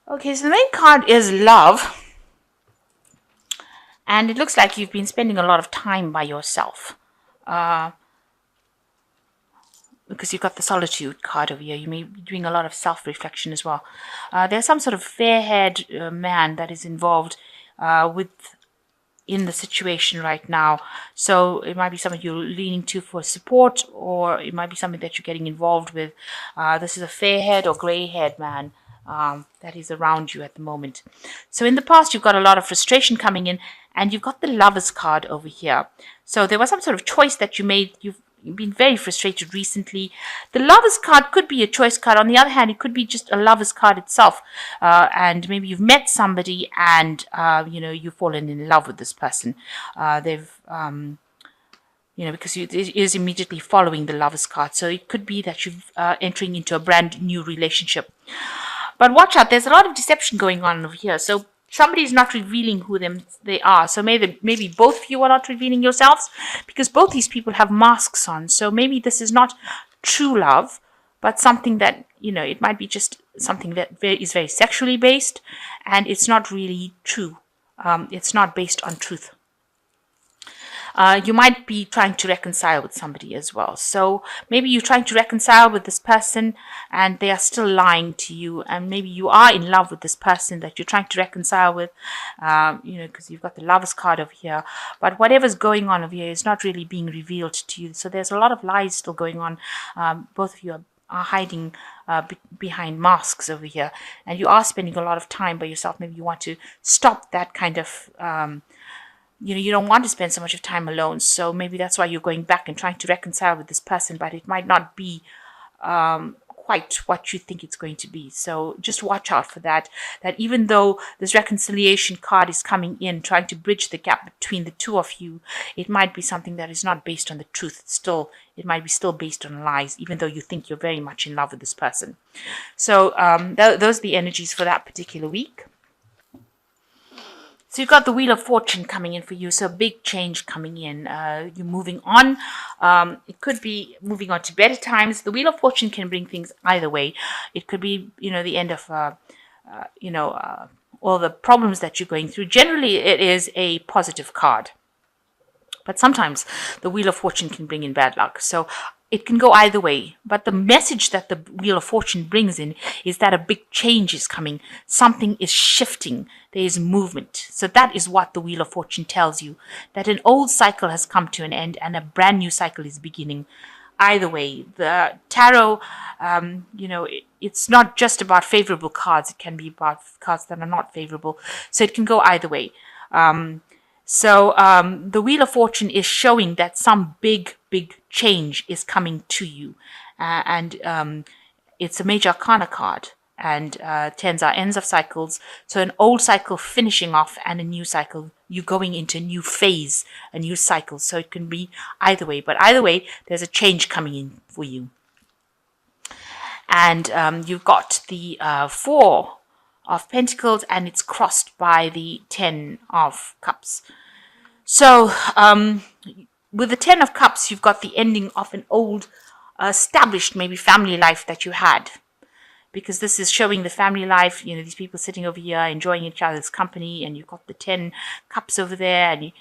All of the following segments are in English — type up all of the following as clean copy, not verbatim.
Okay, so the main card is love. And it looks like you've been spending a lot of time by yourself. Uh, because you've got the solitude card over here. You may be doing a lot of self-reflection as well. There's some sort of fair-haired man that is involved with in the situation right now. So it might be something you're leaning to for support, or it might be something that you're getting involved with. This is a fair-haired or gray-haired man that is around you at the moment. So in the past, you've got a lot of frustration coming in, and you've got the Lovers card over here. So there was some sort of choice that you made. You've been very frustrated recently. The Lovers card could be a choice card. On the other hand, it could be just a Lovers card itself. And maybe you've met somebody and, you've fallen in love with this person. Because it is immediately following the Lovers card. So it could be that you're entering into a brand new relationship. But watch out, there's a lot of deception going on over here. So somebody's not revealing who they are. So maybe both of you are not revealing yourselves, because both these people have masks on. So maybe this is not true love, but something that, it might be just something that is very sexually based, and it's not really true. It's not based on truth. You might be trying to reconcile with somebody as well. So maybe you're trying to reconcile with this person and they are still lying to you. And maybe you are in love with this person that you're trying to reconcile with, because you've got the Lovers card over here. But whatever's going on over here is not really being revealed to you. So there's a lot of lies still going on. Both of you are hiding behind masks over here. And you are spending a lot of time by yourself. Maybe you want to stop that kind of you don't want to spend so much of time alone. So maybe that's why you're going back and trying to reconcile with this person, but it might not be quite what you think it's going to be. So just watch out for that even though this reconciliation card is coming in, trying to bridge the gap between the two of you, it might be something that is not based on the truth. It might be still based on lies, even though you think you're very much in love with this person. So those are the energies for that particular week. So you've got the Wheel of Fortune coming in for you. So big change coming in. You're moving on. It could be moving on to better times. The Wheel of Fortune can bring things either way. It could be, the end of, all the problems that you're going through. Generally, it is a positive card. But sometimes the Wheel of Fortune can bring in bad luck. So it can go either way. But the message that the Wheel of Fortune brings in is that a big change is coming. Something is shifting. There is movement. So that is what the Wheel of Fortune tells you. That an old cycle has come to an end and a brand new cycle is beginning. Either way, the tarot, it's not just about favorable cards. It can be about cards that are not favorable. So it can go either way. So the Wheel of Fortune is showing that some big change is coming to you. And it's a major arcana card. And tens are ends of cycles. So an old cycle finishing off and a new cycle. You're going into a new phase, a new cycle. So it can be either way. But either way, there's a change coming in for you. And you've got the 4 of Pentacles, and it's crossed by the 10 of Cups. So with the 10 of Cups, you've got the ending of an old established maybe family life that you had, because this is showing the family life, these people sitting over here enjoying each other's company, and you've got the 10 Cups over there, and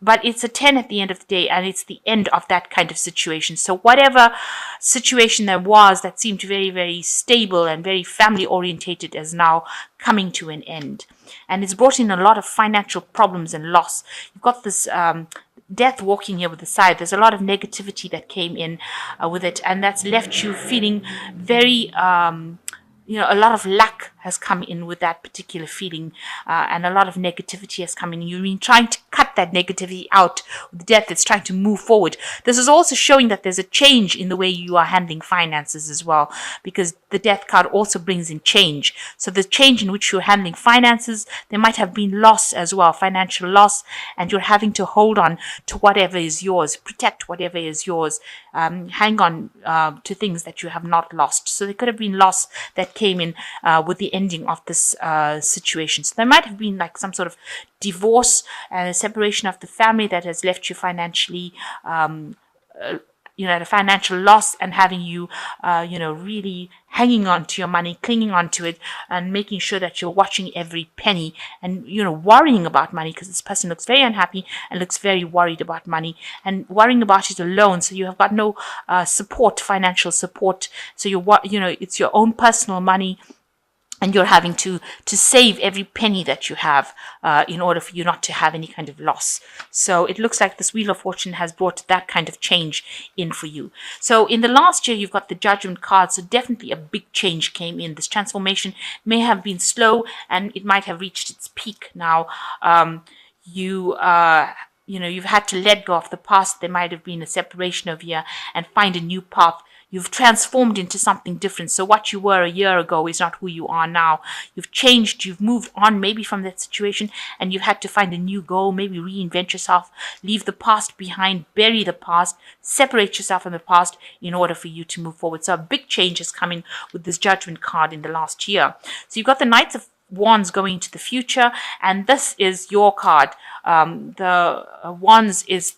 but it's a 10 at the end of the day, and it's the end of that kind of situation. So whatever situation there was that seemed very, very stable and very family orientated is now coming to an end. And it's brought in a lot of financial problems and loss. You've got this death walking here with the side. There's a lot of negativity that came in with it, and that's left you feeling very a lot of lack has come in with that particular feeling, and a lot of negativity has come in. You've been trying to cut that negativity out with death. It's trying to move forward. This is also showing that there's a change in the way you are handling finances as well, because the death card also brings in change. So the change in which you're handling finances, there might have been loss as well, financial loss, and you're having to hold on to whatever is yours, protect whatever is yours, hang on to things that you have not lost. So there could have been loss that came in with the ending of this situation. So there might have been like some sort of divorce and a separation of the family that has left you financially at a financial loss and having you, really hanging on to your money, clinging on to it, and making sure that you're watching every penny and, worrying about money, because this person looks very unhappy and looks very worried about money and worrying about it alone. So you have got no support, financial support. So it's your own personal money, and you're having to save every penny that you have in order for you not to have any kind of loss. So it looks like this Wheel of Fortune has brought that kind of change in for you. So in the last year, you've got the Judgment card. So definitely a big change came in. This transformation may have been slow, and it might have reached its peak now. You've had to let go of the past. There might have been a separation over here and find a new path. You've transformed into something different. So what you were a year ago is not who you are now. You've changed, you've moved on maybe from that situation, and you've had to find a new goal, maybe reinvent yourself, leave the past behind, bury the past, separate yourself from the past in order for you to move forward. So a big change is coming with this Judgment card in the last year. So you've got the Knights of Wands going into the future, and this is your card. The Wands is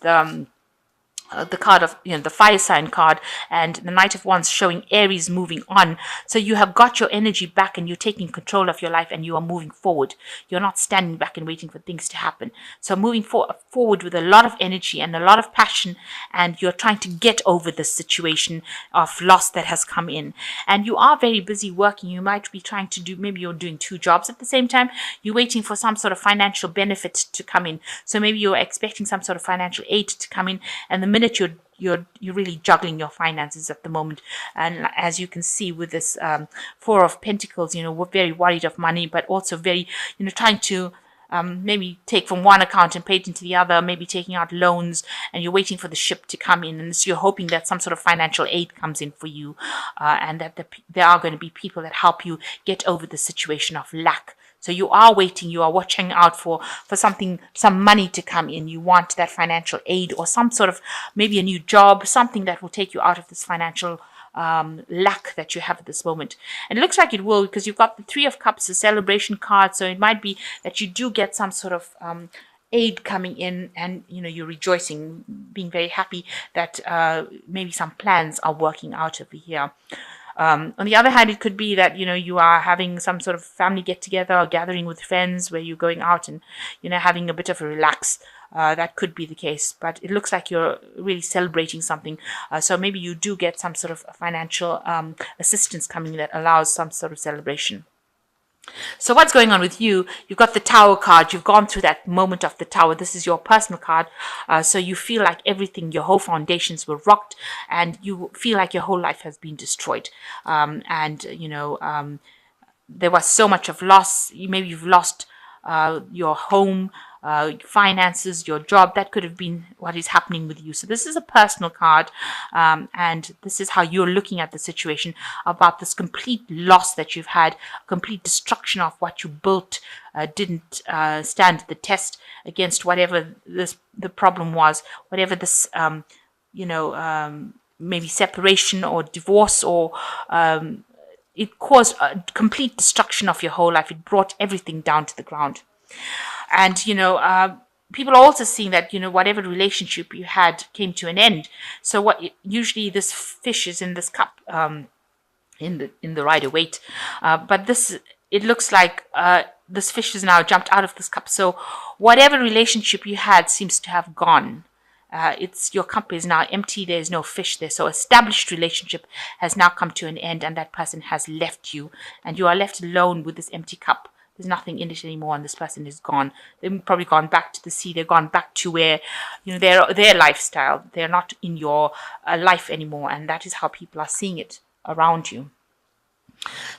the card of the fire sign card, and the Knight of Wands showing Aries moving on. So you have got your energy back and you're taking control of your life and you are moving forward. You're not standing back and waiting for things to happen. So moving forward with a lot of energy and a lot of passion, and you're trying to get over this situation of loss that has come in. And you are very busy working. You might be trying to maybe you're doing 2 jobs at the same time. You're waiting for some sort of financial benefit to come in. So maybe you're expecting some sort of financial aid to come in, and the minute you're really juggling your finances at the moment. And as you can see with this 4 of Pentacles, we're very worried of money, but also very, trying to maybe take from one account and pay it into the other, maybe taking out loans, and you're waiting for the ship to come in. And so you're hoping that some sort of financial aid comes in for you, and that there are going to be people that help you get over the situation of lack. So you are waiting, you are watching out for some money to come in. You want that financial aid or some sort of, maybe a new job, something that will take you out of this financial lack that you have at this moment. And it looks like it will, because you've got the 3 of Cups, the celebration card. So it might be that you do get some sort of aid coming in, and you're rejoicing, being very happy that maybe some plans are working out over here. On the other hand, it could be that, you are having some sort of family get-together or gathering with friends where you're going out and, having a bit of a relax. That could be the case, but it looks like you're really celebrating something. So maybe you do get some sort of financial assistance coming that allows some sort of celebration. So what's going on with you? You've got the Tower card. You've gone through that moment of the Tower. This is your personal card. So you feel like everything, your whole foundations were rocked, and you feel like your whole life has been destroyed. There was so much of loss. Maybe you've lost your home, finances, your job. That could have been what is happening with you. So this is a personal card, and this is how you're looking at the situation, about this complete loss that you've had, complete destruction of what you built, didn't stand the test against whatever the problem was, whatever this maybe separation or divorce, or it caused a complete destruction of your whole life. It brought everything down to the ground. And, people are also seeing that, whatever relationship you had came to an end. So usually this fish is in this cup, in the Rider-Waite. But it looks like this fish has now jumped out of this cup. So whatever relationship you had seems to have gone. Your cup is now empty. There's no fish there. So established relationship has now come to an end, and that person has left you, and you are left alone with this empty cup. There's nothing in it anymore, and this person is gone. They've probably gone back to the sea. They've gone back to where, their lifestyle. They're not in your life anymore, and that is how people are seeing it around you.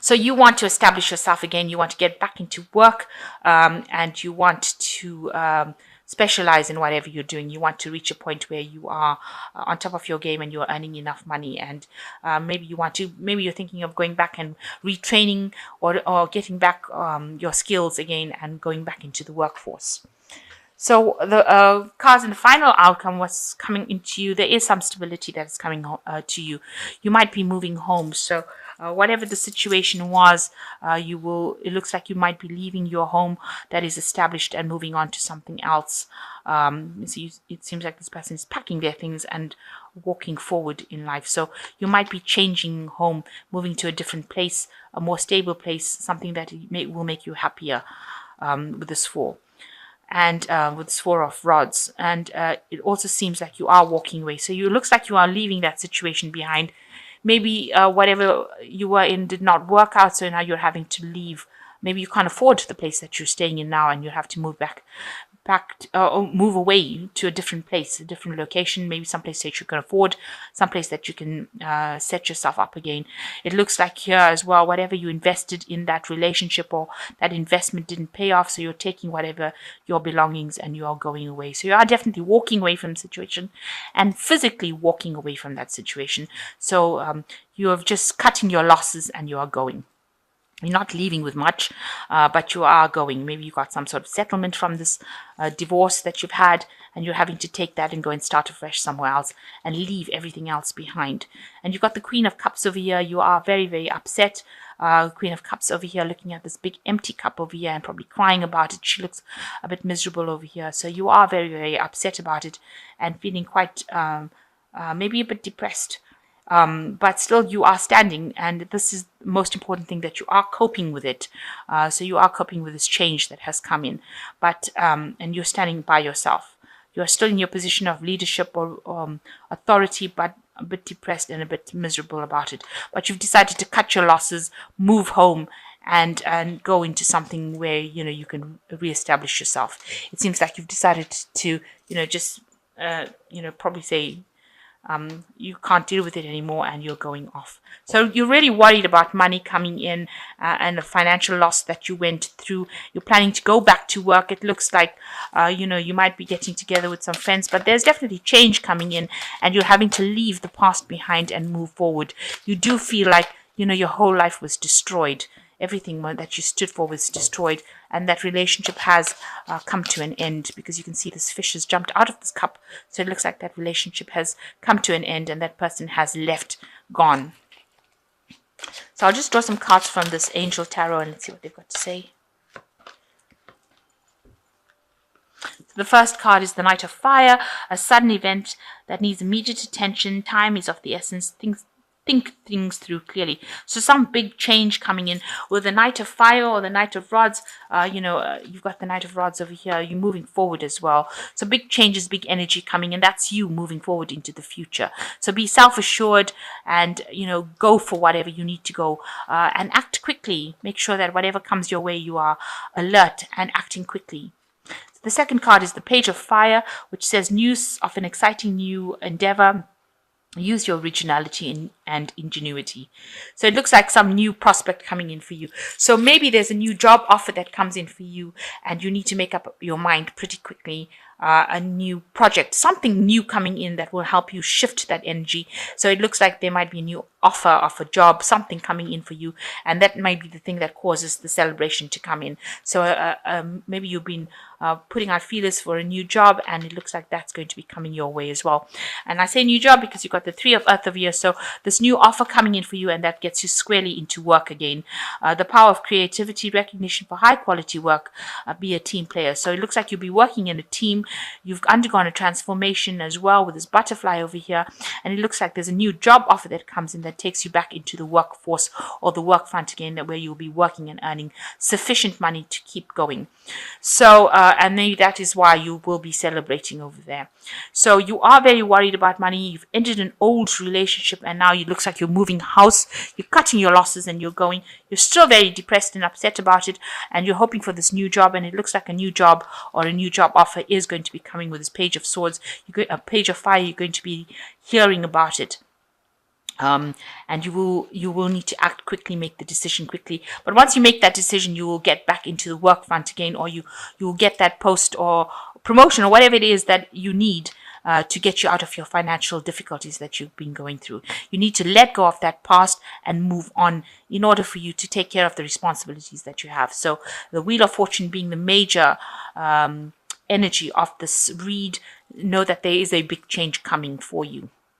So you want to establish yourself again. You want to get back into work, and you want to specialize in whatever you're doing. You want to reach a point where you are on top of your game and you're earning enough money. And maybe you're thinking of going back and retraining, or getting back your skills again and going back into the workforce. So the cards in the final outcome was coming into you. There is some stability that is coming to you. You might be moving home. So whatever the situation was, it looks like you might be leaving your home that is established and moving on to something else. It seems like this person is packing their things and walking forward in life. So you might be changing home, moving to a different place, a more stable place, something that will make you happier, with this four. And with this four of rods. And it also seems like you are walking away. So it looks like you are leaving that situation behind. Maybe whatever you were in did not work out, so now you're having to leave. Maybe you can't afford the place that you're staying in now, and you have to move or move away to a different place, a different location, maybe someplace that you can afford, someplace that you can set yourself up again. It looks like here as well, whatever you invested in that relationship or that investment didn't pay off, so you're taking whatever your belongings and you are going away. So you are definitely walking away from the situation and physically walking away from that situation. So you are just cutting your losses and you are going. You're not leaving with much, but you are going. Maybe you got some sort of settlement from this divorce that you've had, and you're having to take that and go and start afresh somewhere else and leave everything else behind. And you've got the Queen of Cups over here. You are very, very upset. Queen of Cups over here looking at this big empty cup over here and probably crying about it. She looks a bit miserable over here. So you are very, very upset about it and feeling quite maybe a bit depressed. But still you are standing, and this is the most important thing, that you are coping with it. So you are coping with this change that has come in, but and you're standing by yourself. You are still in your position of leadership or authority, but a bit depressed and a bit miserable about it. But you've decided to cut your losses, move home, and go into something where you can reestablish yourself. It seems like you've decided to just probably say you can't deal with it anymore and you're going off. So you're really worried about money coming in and the financial loss that you went through. You're planning to go back to work. It looks like, you might be getting together with some friends, but there's definitely change coming in and you're having to leave the past behind and move forward. You do feel like, your whole life was destroyed. Everything that you stood for was destroyed, and that relationship has come to an end, because you can see this fish has jumped out of this cup. So it looks like that relationship has come to an end and that person has left, gone. So I'll just draw some cards from this Angel Tarot and let's see what they've got to say. So the first card is the Knight of Fire, a sudden event that needs immediate attention. Time is of the essence. Think things through clearly. So some big change coming in with the Knight of Fire or the Knight of Rods. You've got the Knight of Rods over here. You're moving forward as well. So big changes, big energy coming in. That's you moving forward into the future. So be self-assured and, go for whatever you need to go and act quickly. Make sure that whatever comes your way, you are alert and acting quickly. The second card is the Page of Fire, which says news of an exciting new endeavor. Use your originality and ingenuity. So it looks like some new prospect coming in for you. So maybe there's a new job offer that comes in for you and you need to make up your mind pretty quickly. A new project, something new coming in that will help you shift that energy. So it looks like there might be a new offer of a job, something coming in for you, and that might be the thing that causes the celebration to come in. So maybe you've been putting out feelers for a new job, and it looks like that's going to be coming your way as well. And I say new job because you've got the Three of Earth over here, so this new offer coming in for you, and that gets you squarely into work again. The power of creativity, recognition for high quality work, be a team player. So it looks like you'll be working in a team. You've undergone a transformation as well with this butterfly over here, and it looks like there's a new job offer that comes in that takes you back into the workforce or the work front again, where you'll be working and earning sufficient money to keep going. So and maybe that is why you will be celebrating over there. So you are very worried about money. You've ended an old relationship and now it looks like you're moving house. You're cutting your losses and you're going. You're still very depressed and upset about it, and you're hoping for this new job, and it looks like a new job or a new job offer is going to be coming with this Page of Swords. A Page of Fire, you're going to be hearing about it. And you will need to act quickly, make the decision quickly. But once you make that decision, you will get back into the work front again, or you will get that post or promotion or whatever it is that you need to get you out of your financial difficulties that you've been going through. You need to let go of that past and move on in order for you to take care of the responsibilities that you have. So the Wheel of Fortune being the major energy of this read, know that there is a big change coming for you.